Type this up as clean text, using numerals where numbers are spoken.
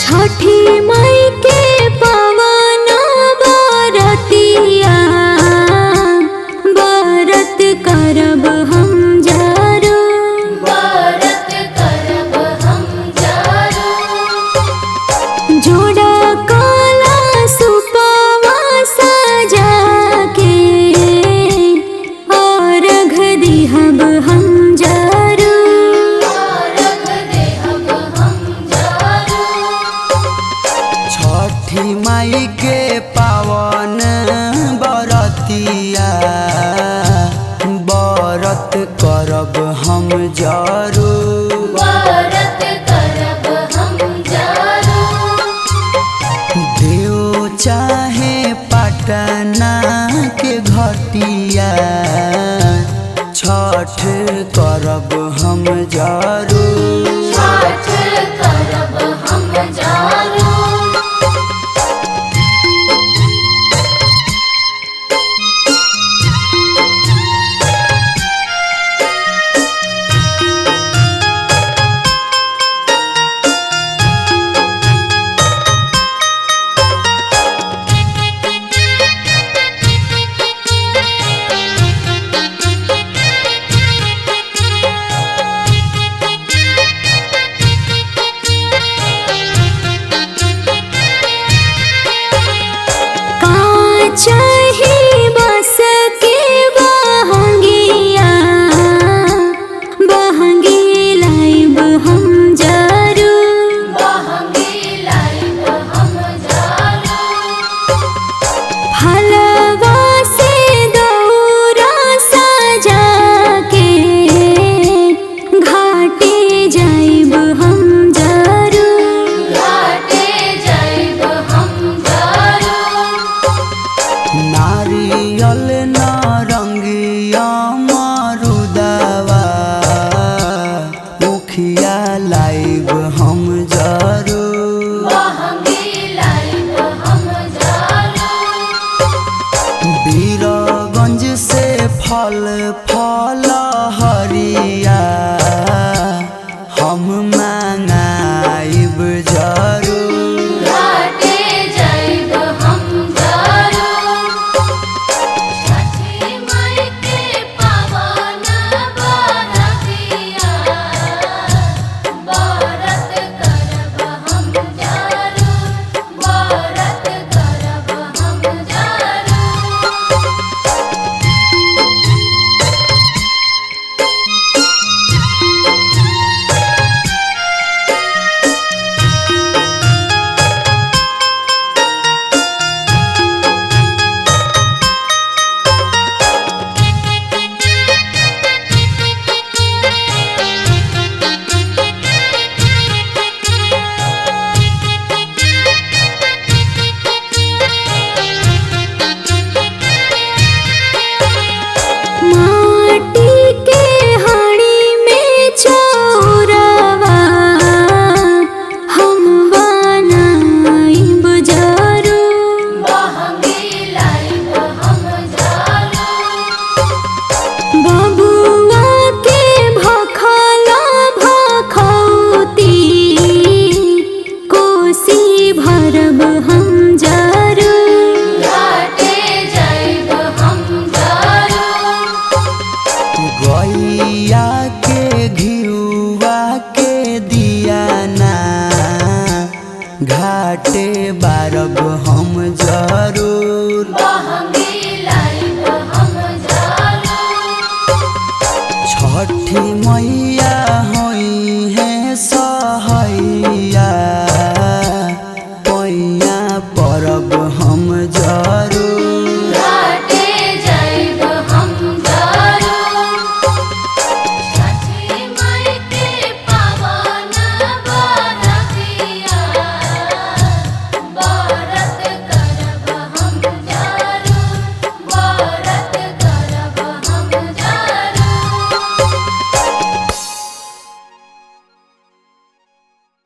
छठी माई के पावन बरतिया बरत करब हम जरू। बरत करब हम जरू। जोड़ा काला सुपावा सजा के अर्घ दिहब हम जरू। अर्घ देहब हम जरू। छठी माई के पावन बरतिया बरत करब हम जरू। बरत करब हम जरू। देव चाहे पटना के घटिया छठ करब हम जरू। छठ करब हम जरू। चाही बस के बहंगिया बहंगी लाइब हम जरू। बहंगी लाइब हम जरू। फलवा से दौरा सजा के घाटे जाइब हम जरू। घाटे जाइब हम जरू। नारियल नारंगिया मरुदवा मुखिया लाइब हम जरू। बहंगी लाइब हम जरू। बीरगंज से फल फल हरिया हम मंगाइब जरू। घाटे जाइब हम जरू। छठी माई के पावन बरतिया बरत करब हम जरू। बरत करब हम जरू। माटी के हाड़ी में चौरवा हम बनाइब जरू। बहंगी लाइब हम जरू। बबुआ के भखला भखौती कोसी भरब हम जरू। घाटे जाइब हम जरू। गैया के घिउवा के दियाना घाटे बारब हम जरू।